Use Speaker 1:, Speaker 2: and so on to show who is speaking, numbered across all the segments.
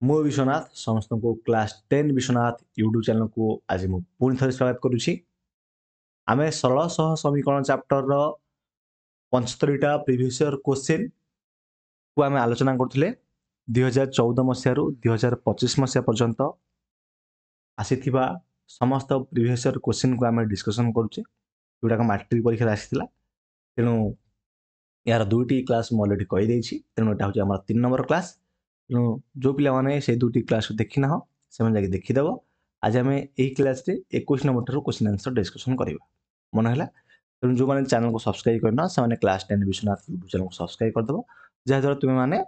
Speaker 1: मु विश्वनाथ समस्त को क्लास 10 विश्वनाथ यूट्यूब चैनल को आज मु पुणी थे स्वागत करुच्ची। आम सरल सह समीकरण चैप्टर 75टा प्रीवियस ईयर क्वेश्चन को आम आलोचना करते 2014 मसीह 2025 मसीहा पर्यंत आसी समस्त प्रीवियस ईयर क्वेश्चन को आम डिस्कसन करुचे जोटा मैट्रिक परीक्षा आसाला। तेणु यार दुईटी क्लास मुझे कहीदे तेणु यहाँ हूँ आम 3 नंबर क्लास। तेणु जो पिला से दुईटी क्लास देखी ना से जाकि देखीदेव। आज आम यही क्लास 21 नंबर ठार क्वेश्चन आंसर डिस्कसन करवा मन है। तेणु जो मैंने चैनल को सब्सक्राइब करना से क्लास 10 विश्वनाथ यूट्यूब चैनल को सब्सक्राइब करदेव जहाँद्वारा तुम्हें मैंने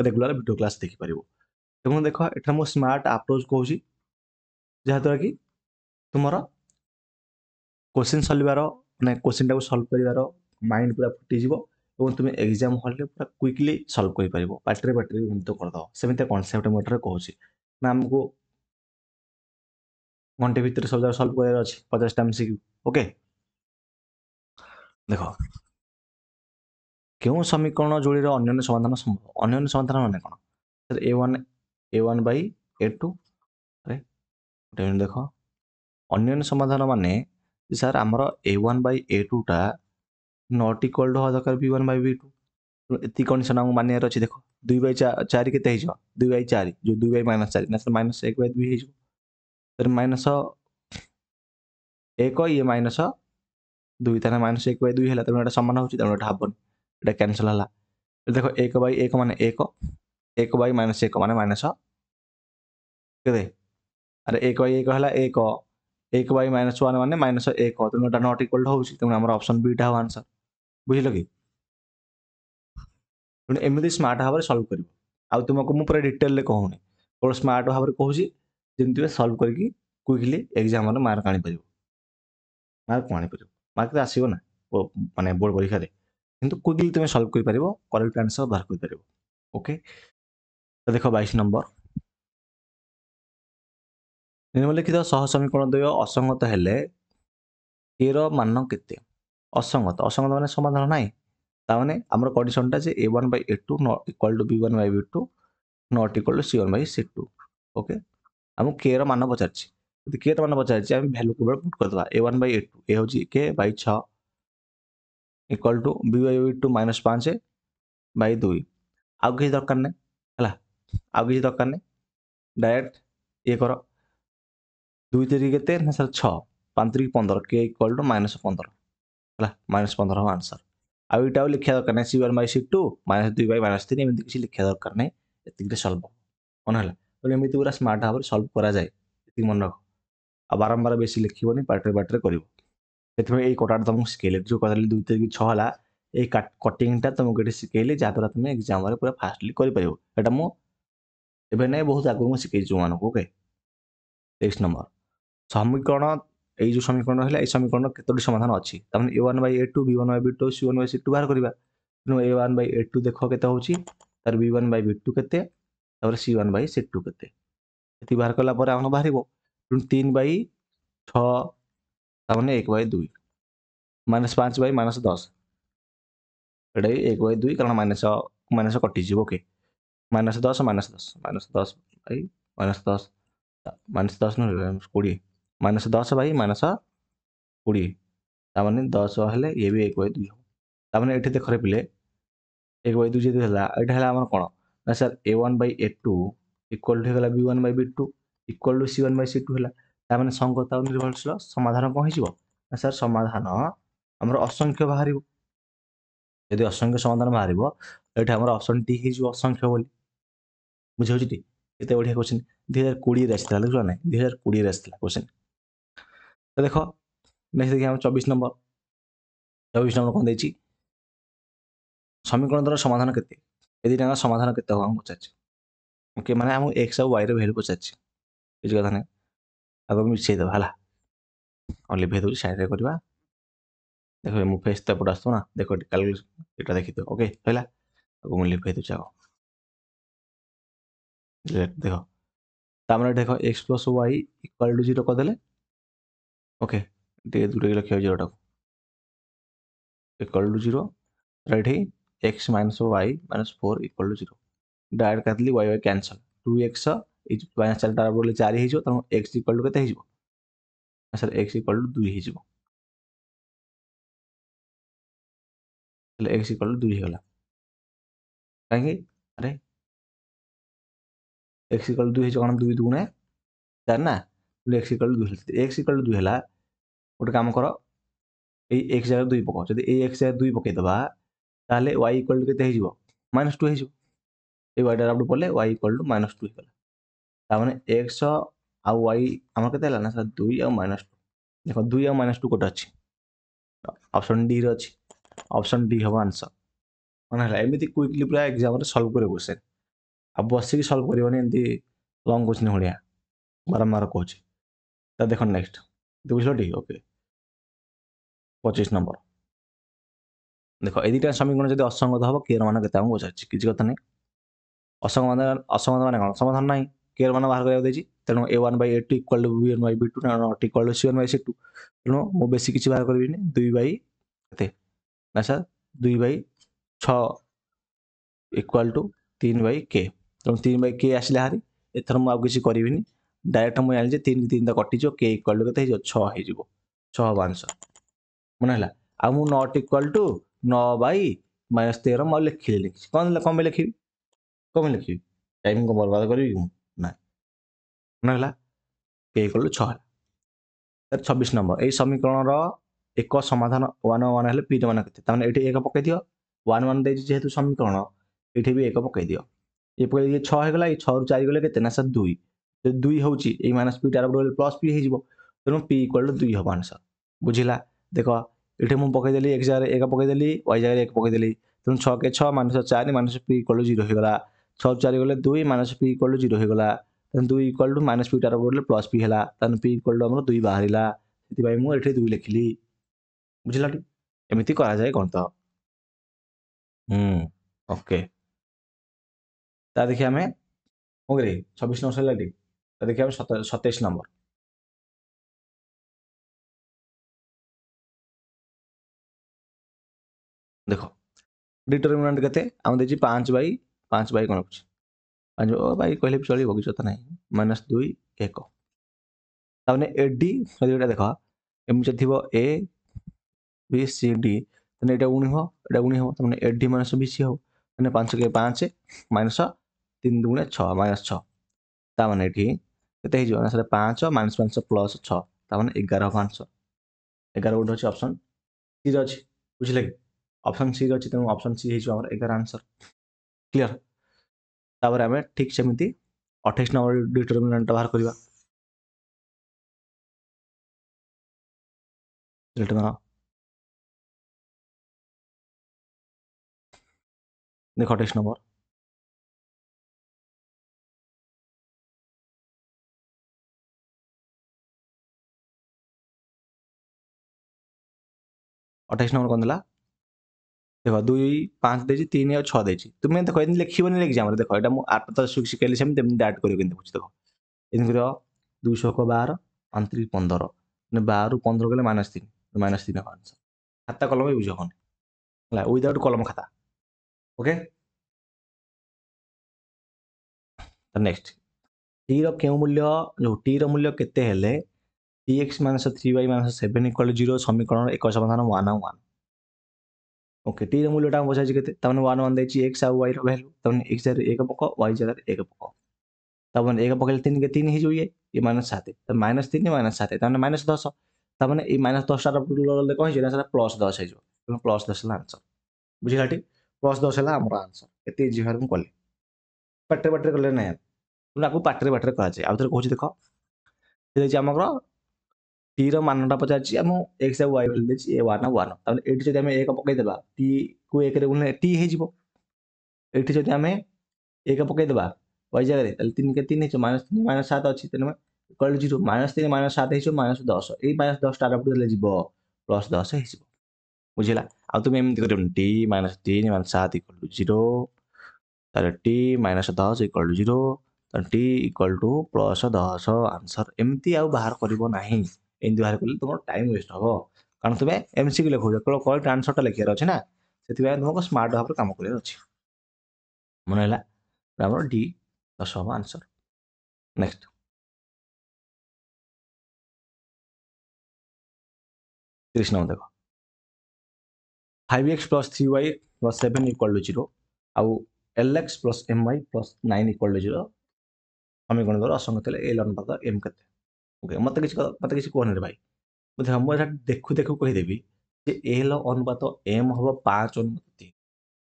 Speaker 1: रेगुलर वीडियो क्लास देखिपर। तेणु देख ये मुझे स्मार्ट अप्रोच कहूँ जहाँद्वारा कि तुम क्वेश्चन सल्वार मैंने क्वेश्चन टाक सल्व कर माइंड पूरा फुटीज और तुम्हें एग्जाम हॉल पूरा क्विकली सल्व कर पार्टी पार्टी तो करदेव सेमती कनसेप्ट मुझे कहूँ ना आमको घंटे भितर सब जगह सल्व कर 50टा MCQ। ओके देख क्यों समीकरण जोड़ी अन्य समाधान संभव अन्य समाधान माने कौन सर a1 by a2 देख अन्य समाधान माने सर आमर a1 by a2 टा नॉट इक्वल टू हवा दरकार b1 by b2 एति कंडीशन हमको मानियार अछि। देख 2 by 4 केते हिजो 2 by 4 जो 2 by -4 ना सर -1 by 2 हिजो तर -1 ये -2 ताने -1 by 2 हला त एटा समान होछि त एटा हबन एटा कैंसिल हला। देखो 1 by 1 माने 1 1 by -1 माने माइनस केते अरे 1 by 1 हला 1 1 by -1 माने -1 त एटा नॉट इक्वल टू होछि त हमर ऑप्शन बी टा हो आंसर बुझिलो कि एमती स्मार्ट भाव में सल्व कर तुमको मुझे पूरा डिटेल कहूनी केवल स्मार्ट भाव में कहूँ जमी सल्व करके क्विकली एग्जाम मार्क आनीपर मार्क आनीपर मार्क तो आसो ना माने बोर्ड परीक्षा किंतु क्विकली तुम सल्व कर करेक्ट आंसर बाहर कर। ओके तो देख 22 नंबर निम्नलिखित सह समीकरण द्वय असंगत हेले ए मान केते असंगत असंगत माने समाधान नाई ताने आमर कंडीशनटा जे a1 by a2 not equal to b1 by b2 not equal to c1 by c2। Okay हमको k रो मान पचारछि यदि k रो मान पचारछि हम वैल्यू केवल पुट कर दबा a1 by a2 ए होछि k by 6 equal to b by b2 -5 by 2 आउ किसी दरकार नै हला आउ किसी दरकार नै डायरेक्ट ये करो 2 3 केते ना सर 6 5 3 15 k इक्वल टू -15 हला -15 हो आंसर आउ इटा लिखा दरकार ना c1 by c2 -2 by -3 एमती किसी लिखा दरकार नै एतिक सॉल्व मन है। तो एमती पूरा स्मार्ट भाव सल्व करा जाए एतिक मन रख आ बारंबार बेसी लिखिबनी पार्टी पार्टी करिवो सेतमे एई कटाट तुमको सिखेले जो कहली 2 3 6 हला ए कटिंगटा तुमको एठी सिखेले जहाँद्वारा तुम एग्जाम रे पूरा फास्टली करि परिवो एटा मो एबे नै बहुत आगु मु सिखेइ छु मानको। ओके 23 नंबर समीकरण এই যে সমীকরণ হলে এই সমীকরণ কতটি সমাধান আছে তার মানে a1 by a2 b1 by b2 c1 by c2 বাহার করিবা তেণু a1 by a2 দেখো কেতে होची तार b1 by b2 केते तापर c1 by c2 केते एति बाहर कला परे हमन बाहरिबो 3 by 6 तार माने 1 by 2 -5 by -10 एटा 1 by 2 कारण माइनस माइनस कटि जीवो। ओके -10 -10 -10 by -10 -10 न 20 -10 by -20 तामाने 10 हेले ये भी 1 by 2 तामाने एठी देखरे पिले 1 by 2 जेतु हला एटा हला हमर कोन ना sir a1 by a2 equal to हला b1 by b2 equal to c1 by c2 हला तामाने संगत और निर्भरशील समाधान कोन हिजिवो ना सर समाधान हमर असंख्य बाहरिबो यदि असंख्य समाधान बाहरिबो एठी हमर ऑप्शन डी हिजिवो असंख्य बोली बुझे होची टी एते बढ़िया क्वेश्चन 2020 रे आछला देखो ना 2020 रे आछला क्वेश्चन। तो देखो नेक्स्ट देखिए हम 24 नंबर 24 नंबर कोन देछि समीकरण द्वारा समाधान केते यदि टाका समाधान केते हो हम पचाछि। ओके माने हम x और y रे वैल्यू पचाछि किछ कथा नै आगो मिछे दबा हला और लिभे दउ साइड रे करबा देखो मु फेस त पड आस्तो ना देखो कैलकुलेशन एटा देखि दो। ओके हला आगो मु लिभे दउ चाओ देखो तामने देखो x plus y equal to 0 कर देले। ओके दे दुटे लिखियो 0 टा इक्वल टू 0 राइट है x minus y minus 4 equal to 0 direct काटली y y कैंसिल 2x -4 टा बोले 4 ହେଇଯିବ ତେଣୁ x ଇକ୍ୱାଲ୍ ଟୁ କେତେ ହେଇଯିବ सर x इक्वल टू 2 ହେଇଯିବ ତାହେଲେ x इक्वल टू 2 ହେଇଗଲା କାହିଁକି अरे x इक्वल टू 2 ହେଇଯିବ କ'ଣ 2 ଦୁଗୁଣେ 4 ନା x equal to 2 x equal to 2 ହେଲା ଗୋଟେ କାମ କର ଏଇ x ଜାଗାରେ 2 ପକାଅ ଯଦି ଏଇ x ଜାଗାରେ 2 ପକେଇଦବା ତାହେଲେ y इक्वल टू କେତେ ହେଇଯିବ -2 ହେଇଯିବ এই y ଟା আপডু পড়লে y इक्वल टू -2 ହେଇଗଲା ତା মানে x ଆଉ y ଆମର କେତେ ହେଲା ନା 2 ଆଉ -2 ଦେଖ 2 ଆଉ -2 କୋଟେ ଅଛି ऑप्शन डी रे अछि ऑप्शन डी हवा आंसर मन है एमती क्विकली पूरा एग्जाम रे सॉल्व करे क्वेश्चन अब बसिक सॉल्व करबनी एमती लॉन्ग क्वेश्चन होलिया बारंबार कहूँ तो देख नेक्स्ट बुझल ठीक ओके 25 नंबर देख ए दुटा समीकरण जब असंगत हम केयर मान के पचार किसी कथा नहीं असंगत मान कौन समाधान ना केयर मान बाहर करा तेणु a1/a2 equal to b1/b2 not equal to c1/c2 तेणु मु बेसी किसी बाहर करी 2/केते ना सर 2/6 इक्वल टू 3/k तेणु 3/k आसले हारी एथर मुझे किसी करी डायरेक्ट मुझे जानी 3 कटिज k इक्वल टू के 6 आंसर मन है आ मु नॉट इक्वल टू 9/-13 मुझे लिखिली कौन कम लिखी कम लिखी टाइम को बर्बाद करी ना मन है k इक्वल टू 6 26 नंबर यही समीकरण एक समाधान 1 1 हेल्ले p मान के एक पकई दियो 1 1 जेहेतु समीकरण ये भी एक पकई दियो ये पकई ये 6 होगा ये 6 रु 4 गले के सर 2 2 होची ए माइनस p टार प्लस p हो तेणु p इक्वल टू 2 हम आंसर बुझिला देख ये मुझे पकईदेली x जगह एक पकईदेली y जगह एक पकईदेली तेणु 6 के 6 -4 -p इक्वल टू 0 होगा 6 रु 4 गले 2 -p इक्वल टू 0 होगा तेणु 2 इक्वल टू -p टार प्लस p है p इक्वल टू 2 बाहर से मुझे 2 लिखिली बुझला एमती करा जाए कौन तो ओके ता देखिए आम ओके 26 नंबर सरला देखिए आम 27 नंबर देख डिटरमिनेंट केते आम देछि 5/5 कौन कुछ 5 भाई कहले चलो किसी तो नहीं -2 1 ताने एडी यदि देख एमती थी ए बी सी डी तेना यहाँ उणी हम यहाँ उणी हम तमें एडी माइनस बी सी हम मैंने 5 के 5 माइनस 3 दुगुणे 6 -6 ताने ये केते हो सर 5 -5 प्लस 6 ताने 11 हम आंसर 11 गोटे अच्छे ऑप्शन सी अच्छी बुझे कि ऑप्शन सी अच्छी तेणु ऑप्शन सी हो 11 आंसर क्लियर तापर आम ठीक सेमती 28 नंबर डिटरमिनेंट बाहर करवा देख 28 नंबर अठाईस नंबर कौन देला देख 2 5 देछि 3 और 6 देछि तुम्हें देख इन लिखिबनी एग्जाम रे देख एटा मु 8 तो शिखेली सेम तेम ऐड करियो किंतु बुझ देख इन करियो 200 को 12 35 15 ने 12 रु 15 गले -3 आंसर खाता कलम बुझ कोन हला विदाउट कलम खाता ओके तो नेक्स्ट टी रो केउ मूल्य जो टी रो मूल्य केते हेले tx - 3y - 7 = 0 समीकरण एक समाधान 1 1 ओके टी रो मूल्यटा बसाइछि केते तमने 1 1 दैछि x आ y रो वैल्यू तमने x जगह 1 पको y जगह 1 पको तमने 1 पकले 3 के 3 हो ये -7 तो -3 -7 तमने -10 तमने ए -10 टा ले कहि जे ना +10 हो जो +10 ला आंसर बुझिला टी +10 ला हमर आंसर एते इजी हम कले पाटरे पाटरे कले नै तुना को पाटरे पाटरे करा जाय आ थोर कहूछि देखो से दैछि हमर टी रो मानटा पचारछि हम x आ y वैल्यू दैछि ए 1 1 तमने एठी जदि हम 1 पकई देबा t को 1 रे गुणले t हे जिवो एठी जदि हम 1 पकई देबा y जगह ताले 3 के 3 हे -3 -7 अछि तेने इक्वल 0 -3 -7 हे -10 ए -10 टार अपडे ले जिवो +10 हे जिवो बुझिला आ तुम एमति करियो t -3 -7 = 0 ताले t -10 = 0 तो t = +10 आंसर एमती आ बाहर करिवो नाही एमती बाहर करले तुम टाइम वेस्ट हबो कारण तुम एमसीक्यू लिखो केवल करेक्ट आंसर टा लिखियार अछि ना सेति बाय तुमको स्मार्ट भाବରେ काम करियार अछि मन हैला हमर डी 10 आंसर नेक्स्ट 30 नंबर देखो 5x plus 3y plus 7 equal to 0 आउ lx plus my plus 9 equal to 0 समीकरण द्वारा असंगत हेले l अनुपात m केते ओके मते किसी कहने रे भाई बुझे हम एटा देखु देखु कहि देबी जे l अनुपात m होबो 5 अनुपात 3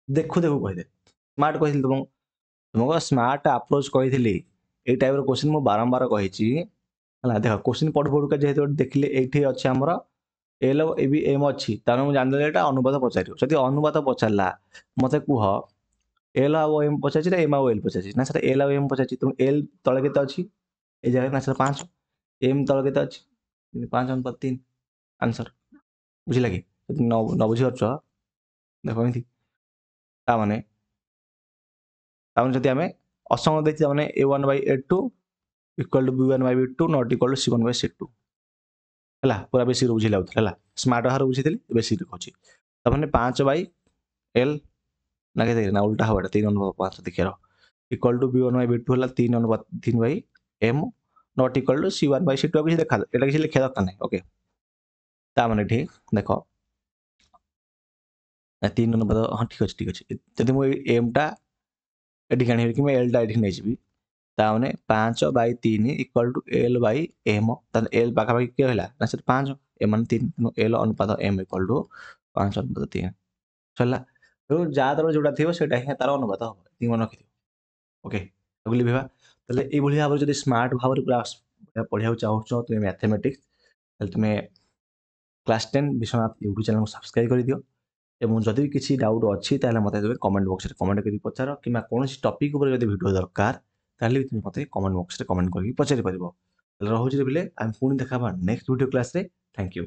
Speaker 1: देखु देखु कहि दे स्मार्ट कहि तुमको स्मार्ट अप्रोच कही ए टाइप क्वेश्चन मु बारंबार कही देख क्वेश्चन पढ़ु पढ़ुका जेहेतु देखिले ये अच्छे आमर एल ए भी एम अच्छी तार मुझे जानदेली एटा अनुपात पचार जदि अनुपात पचारा मत कह एल आउ एम पचार एम आउ एल पचार ना सर एल आउ एम पचार तुम एल तले के अच्छी ये जगह ना सर 5 एम तले के अच्छी 5 अनुपात 3 आंसर बुझला कि न बुझी पार्छ देख एमती ताने जदि आम असंग देखी मैंने a1/a2 equal to b1 by b2 not equal to c1 by c2 है पूरा बेसी बुझे है स्मार्ट बाहर बुझी बेसी देखी तमें 5/l ना के ना उल्टा हवा 3/5 देखिए equal to b1 by b2 है 3/3/m not equal to c1 by c2 किसी देखा एटा किसी लिखा दरकार नहीं ओके ताने ठीक देख 3/5 हाँ ठीक अच्छे जब मुझे एमटा ये आने कि एलटा ये नहीं जी ताने 5/3 equal to l by m L पाखापाखि किए है ना सर 5 एम 3 एल अनुपात m इक्वल टू 5 अनुपात 3 सरला तो जहाँ तरह जोटा थी से तार अनुपात हम ये मन रखी ओके अगली भाव तेल ये भाव जब स्मार्ट भाव पूरा पढ़ा चाहो तुम मैथमेटिक्स तुम्हें क्लास 10 विश्वनाथ यूट्यूब चैनल को सब्सक्राइब कर दियो एवं जदि भी किसी डाउट अच्छी मत कमेंट बॉक्स में कमेंट कर पचार कि कौन टॉपिक उपर जब वीडियो दरकार ताहले तुम मत कमेंट बॉक्स में कमेंट करके पचारि पार रोचे आम पुणी देखा नेक्स्ट वीडियो क्लास रे थैंक यू।